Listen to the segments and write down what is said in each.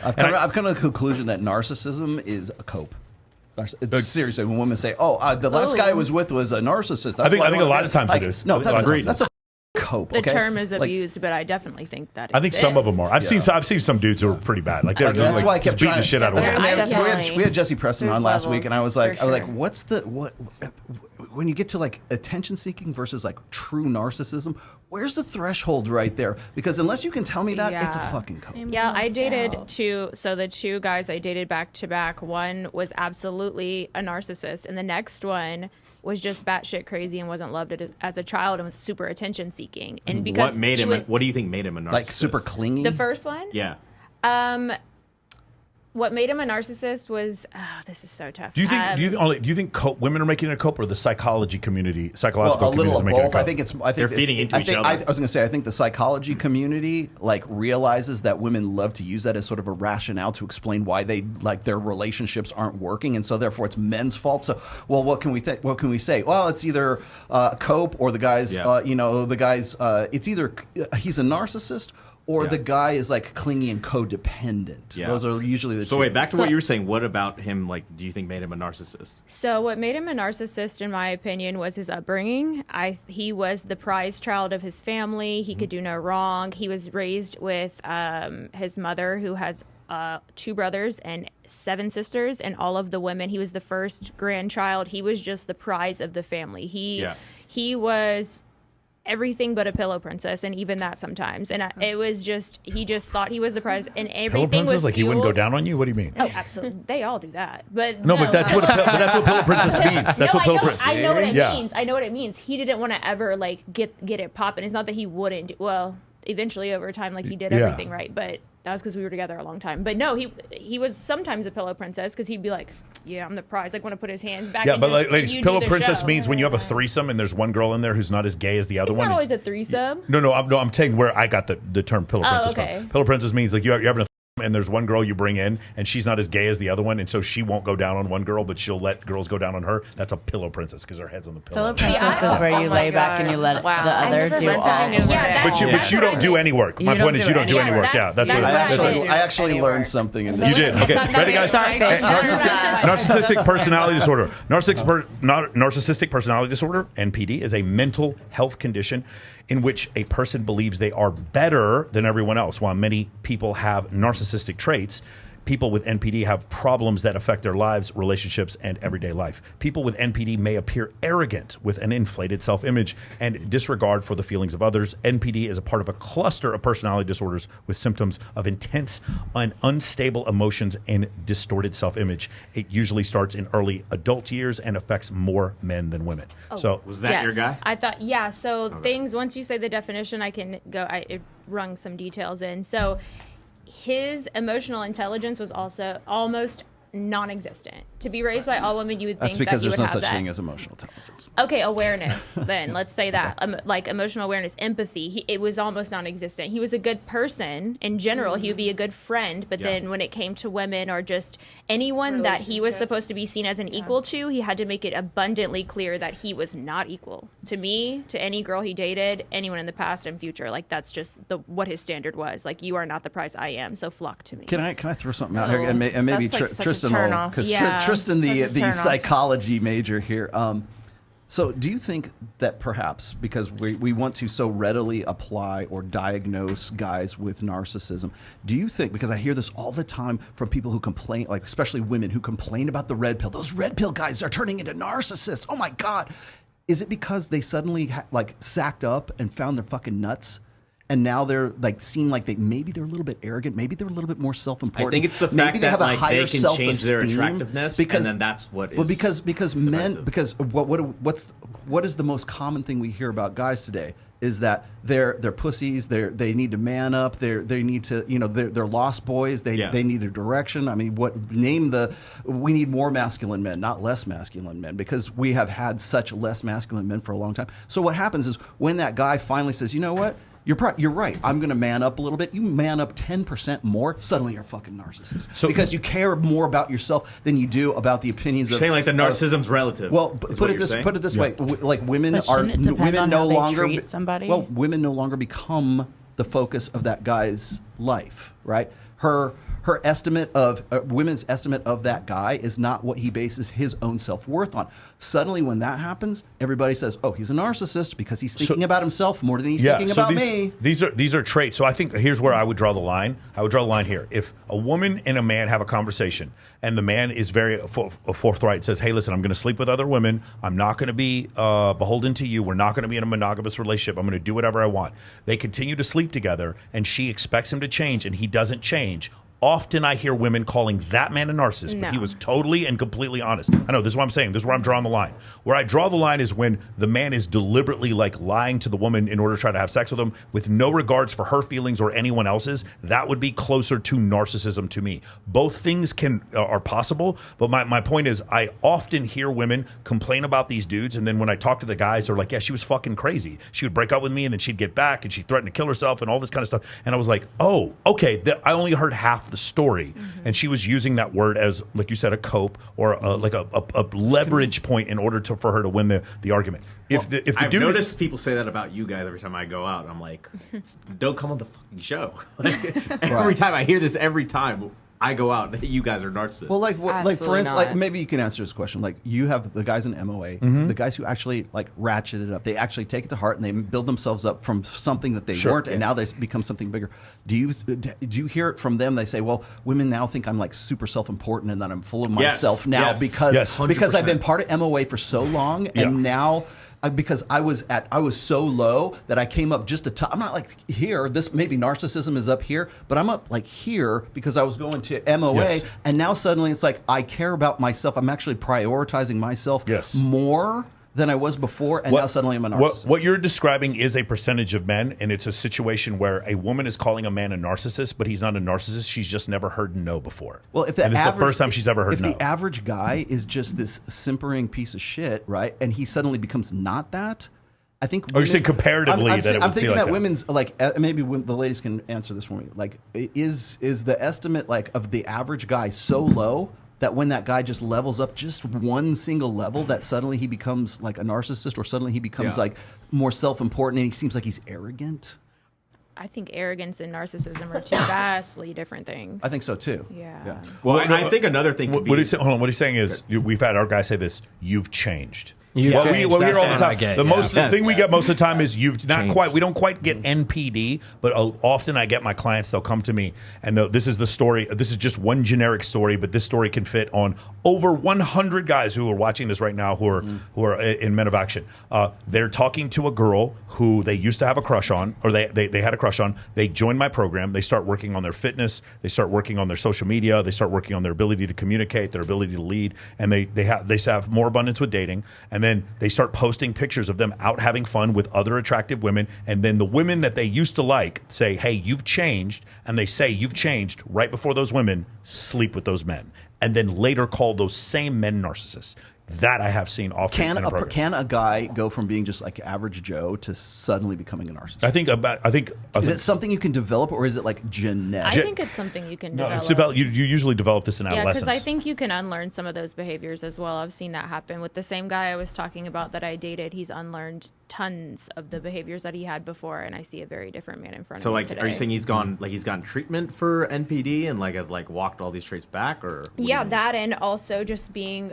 I've come to the conclusion that narcissism is a cope. It's seriously, when women say, "Oh, the last guy I was with was a narcissist," I think a lot of times it is. No, that's a cope. The term is abused, but I definitely think that. I think some of them are. I've seen some dudes who are pretty bad. Like they're that's why I kept beating trying the shit out of women. We had Jesse Preston on last week, and I was like, "What's what?" When you get to like attention seeking versus like true narcissism, where's the threshold right there? Because unless you can tell me that, it's a fucking cope. Yeah, I dated two. So the two guys I dated back to back, one was absolutely a narcissist, and the next one was just batshit crazy and wasn't loved as a child and was super attention seeking. And because what do you think made him a narcissist? Like super clingy. The first one? Yeah. What made him a narcissist was this is so tough. Do you think women are making it a cope, or the psychological community is making both. it a cope? I think they're feeding into each other. I was going to say, I think the psychology community like realizes that women love to use that as sort of a rationale to explain why they like their relationships aren't working, and so therefore it's men's fault. So, well, what can we say? Well, it's either cope or the guy's, it's either he's a narcissist. Or the guy is like clingy and codependent. Yeah. Those are usually the two. So wait, back to what you were saying. What about him, like, do you think made him a narcissist? So what made him a narcissist, in my opinion, was his upbringing. He was the prize child of his family. He could do no wrong. He was raised with his mother, who has 2 brothers and 7 sisters, and all of the women. He was the first grandchild. He was just the prize of the family. He was everything but a pillow princess, and even that sometimes. And he just thought he was the prize, and everything pillow princess, was like he wouldn't go down on you. What do you mean? Oh, absolutely, they all do that. But but that's what pillow princess means. That's what pillow princess. I know what it means. I know what it means. He didn't want to ever like get it popping. It's not that he wouldn't. Well, eventually over time, like he did everything right, but that was because we were together a long time. But no, he was sometimes a pillow princess because he'd be like, "Yeah, I'm the prize." Like want to put his hands back. Yeah, but ladies, pillow princess means when you have a threesome and there's one girl in there who's not as gay as the other one. It's not always a threesome. No, I'm saying where I got the term pillow princess from. Pillow princess means like you're having a and there's one girl you bring in and she's not as gay as the other one, and so she won't go down on one girl, but she'll let girls go down on her. That's a pillow princess because her head's on the pillow. Pillow princess is where you lay back and you let the other do all. But you don't do any work. My point is you don't do any work. Yeah, that's what I actually learned something in this. You did. Okay, ready, guys? Narcissistic personality disorder. Narcissistic personality disorder, NPD, is a mental health condition in which a person believes they are better than everyone else. While many people have narcissistic traits, people with NPD have problems that affect their lives, relationships, and everyday life. People with NPD may appear arrogant with an inflated self-image and disregard for the feelings of others. NPD is a part of a cluster of personality disorders with symptoms of intense and unstable emotions and distorted self-image. It usually starts in early adult years and affects more men than women. Oh, so was that your guy? I thought, yeah. So things, once you say the definition, I can go, it rung some details in. So his emotional intelligence was also almost non-existent. To be raised by all women, you would think that's because that you there's would no have such that. thing as emotional intelligence. Okay, awareness then. Let's say that. Like emotional awareness, empathy. It was almost non-existent. He was a good person. In general, he would be a good friend. But then when it came to women or just anyone that he was supposed to be seen as an equal to, he had to make it abundantly clear that he was not equal. To me, to any girl he dated, anyone in the past and future. Like that's just what his standard was. Like you are not the prize I am, so flock to me. Can I throw something out here? And maybe Tristan will, because Tristan, the psychology major here. So do you think that perhaps because we want to so readily apply or diagnose guys with narcissism, do you think, because I hear this all the time from people who complain, like especially women who complain about the red pill, those red pill guys are turning into narcissists. Oh my God. Is it because they suddenly sacked up and found their fucking nuts? And now they're like seem like maybe they're a little bit arrogant, maybe they're a little bit more self-important. I think it's the fact that like they can change their attractiveness, and then that's what is. Well, because men, because what is the most common thing we hear about guys today is that they're pussies. They need to man up. They need to they're lost boys. They need a direction. I mean, we need more masculine men, not less masculine men, because we have had such less masculine men for a long time. So what happens is when that guy finally says, you know what? You're right. I'm going to man up a little bit. You man up 10% more, suddenly you're a fucking narcissist. Because you care more about yourself than you do about the opinions of. Saying like the narcissism's relative. Well, put it this way. Like women no longer become the focus of that guy's life, right? Her her estimate of women's estimate of that guy is not what he bases his own self-worth on. Suddenly when that happens, everybody says, oh, he's a narcissist because he's thinking about himself more than he's thinking about me. These are traits. So I think here's where I would draw the line. I would draw the line here. If a woman and a man have a conversation and the man is very forthright, says, hey, listen, I'm going to sleep with other women. I'm not going to be beholden to you. We're not going to be in a monogamous relationship. I'm going to do whatever I want. They continue to sleep together and she expects him to change and he doesn't change. Often I hear women calling that man a narcissist, but he was totally and completely honest. I know, this is what I'm saying. This is where I'm drawing the line. Where I draw the line is when the man is deliberately like lying to the woman in order to try to have sex with them with no regards for her feelings or anyone else's. That would be closer to narcissism to me. Both things are possible, but my point is I often hear women complain about these dudes, and then when I talk to the guys, they're like, yeah, she was fucking crazy. She would break up with me, and then she'd get back, and she threatened to kill herself and all this kind of stuff. And I was like, oh, okay, I only heard half the story, and she was using that word as, like you said, a cope or like a leverage point in order for her to win the argument. If the I've noticed people say that about you guys every time I go out. I'm like, don't come on the fucking show. Like, every time I hear this, every time I go out, that you guys are narcissists. Well, like for instance, like maybe you can answer this question. Like you have the guys in MOA, the guys who actually like ratchet it up. They actually take it to heart and they build themselves up from something that they weren't, and now they become something bigger. Do you hear it from them? They say, "Well, women now think I'm like super self-important and that I'm full of myself now because I've been part of MOA for so long, and now." Because I was so low that I came up just a touch. I'm not like here. This maybe narcissism is up here, but I'm up like here because I was going to MOA, and now suddenly it's like I care about myself. I'm actually prioritizing myself more than I was before, and now suddenly I'm a narcissist. What you're describing is a percentage of men, and it's a situation where a woman is calling a man a narcissist, but he's not a narcissist. She's just never heard no before. Well, if this is the first time she's ever heard no. If the average guy is just this simpering piece of shit, right, and he suddenly becomes not that, I think. You're saying comparatively I'm thinking that like women's like maybe the ladies can answer this for me. Like, is the estimate like of the average guy so low that when that guy just levels up just one single level, that suddenly he becomes like a narcissist, or suddenly he becomes like more self-important and he seems like he's arrogant? I think arrogance and narcissism are two vastly different things. I think so too. Yeah. Well, I think another thing could be... What he's saying is, we've had our guy say this, you've changed. What we hear all the time. The thing we get most of the time is you've not quite. We don't quite get NPD, but often I get my clients. They'll come to me, and this is the story. This is just one generic story, but this story can fit on over 100 guys who are watching this right now, who are in Men of Action. They're talking to a girl who they used to have a crush on, or they had a crush on. They join my program. They start working on their fitness. They start working on their social media. They start working on their ability to communicate, their ability to lead, and they have more abundance with dating. And then they start posting pictures of them out having fun with other attractive women. And then the women that they used to like say, hey, you've changed. And they say you've changed right before those women sleep with those men. And then later call those same men narcissists. That I have seen often. Can a guy go from being just like average Joe to suddenly becoming a narcissist? I think is it something you can develop, or is it like genetic? I think it's something you can develop. You usually develop this in adolescence. Yeah, because I think you can unlearn some of those behaviors as well. I've seen that happen with the same guy I was talking about that I dated. He's unlearned tons of the behaviors that he had before, and I see a very different man in front of me today. Are you saying he's gotten treatment for NPD and has walked all these traits back, or? Yeah, that, and also just being.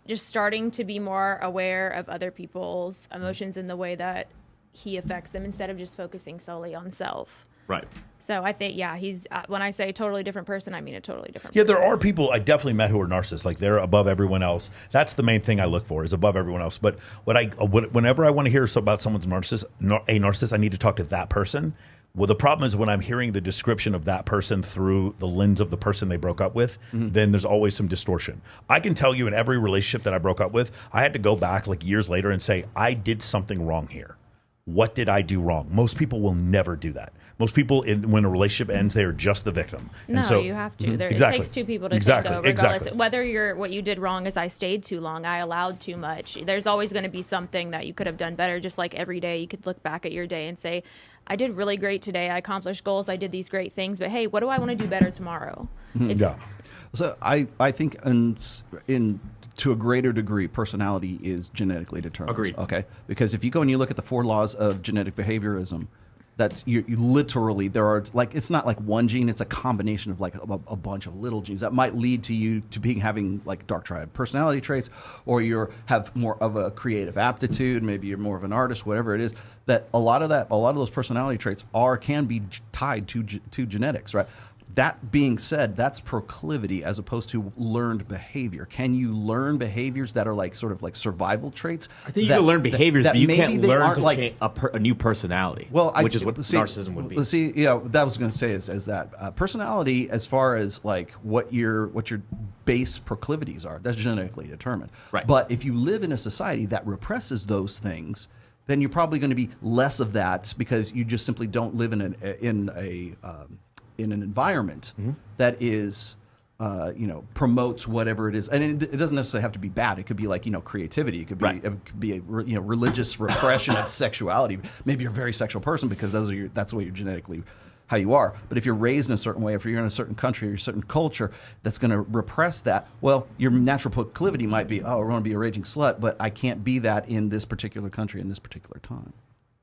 Just starting to be more aware of other people's emotions in the way that he affects them, instead of just focusing solely on self. Right. So I think, he's when I say totally different person, I mean a totally different person. Yeah, there are people I definitely met who are narcissists. Like, they're above everyone else. That's the main thing I look for, is above everyone else. But whenever I want to hear about someone's a narcissist, I need to talk to that person. Well, the problem is when I'm hearing the description of that person through the lens of the person they broke up with, then there's always some distortion. I can tell you in every relationship that I broke up with, I had to go back years later and say, I did something wrong here. What did I do wrong? Most people will never do that. Most people, when a relationship ends, they are just the victim. No, and so, you have to. It takes two people to tango, regardless. Whether what you did wrong is I stayed too long, I allowed too much. There's always going to be something that you could have done better. Just like every day, you could look back at your day and say, I did really great today. I accomplished goals. I did these great things. But hey, what do I want to do better tomorrow? So I think to a greater degree, personality is genetically determined. Agreed. Okay, because if you go and you look at the 4 laws of genetic behaviorism, That's you literally, there are like, it's not like one gene, it's a combination of like a bunch of little genes that might lead to you to having like dark triad personality traits, or you have more of a creative aptitude, maybe you're more of an artist, whatever it is. That a lot of those personality traits can be tied to genetics, right? That being said, that's proclivity as opposed to learned behavior. Can you learn behaviors that are like sort of like survival traits? I think you can learn behaviors, but you can't learn to change a new personality. Well, which is what narcissism would be. See, yeah, that was going to say is that personality, as far as like what your base proclivities are, that's genetically determined. Right. But if you live in a society that represses those things, then you're probably going to be less of that because you just simply don't live in an environment that is, promotes whatever it is, and it doesn't necessarily have to be bad. It could be like creativity. It could be a religious repression of sexuality. Maybe you're a very sexual person because that's the way you're genetically how you are. But if you're raised in a certain way, if you're in a certain country or a certain culture that's going to repress that, well, your natural proclivity might be, I want to be a raging slut, but I can't be that in this particular country in this particular time.